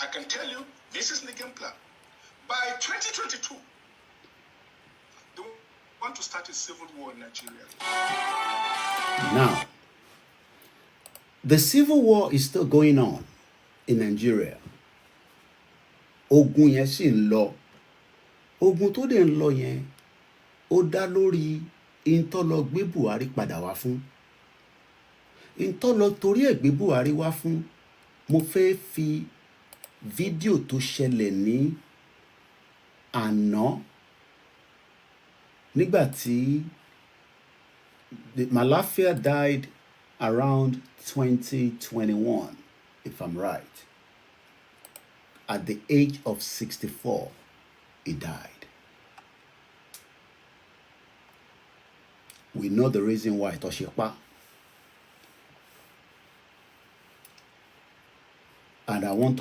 I can tell you, this is the game plan. By 2022, they want to start a civil war in Nigeria. Now, the civil war is still going on in Nigeria. Ogun yẹn sì ń lọ. Ogun tó dẹ̀ ń lọ yẹn, ó dá lórí ìtọ́lọ gbé Buhari padà wá fún. Ìtọ́lọ torí ẹ̀ gbé Buhari wá fún. Mo fẹ́ fi fídíò tó ṣẹlẹ̀ ní àná nígbà tí Malafia died around 2021, if I'm right. At the age of 64, he died. We know the reason why Toshipa. And I want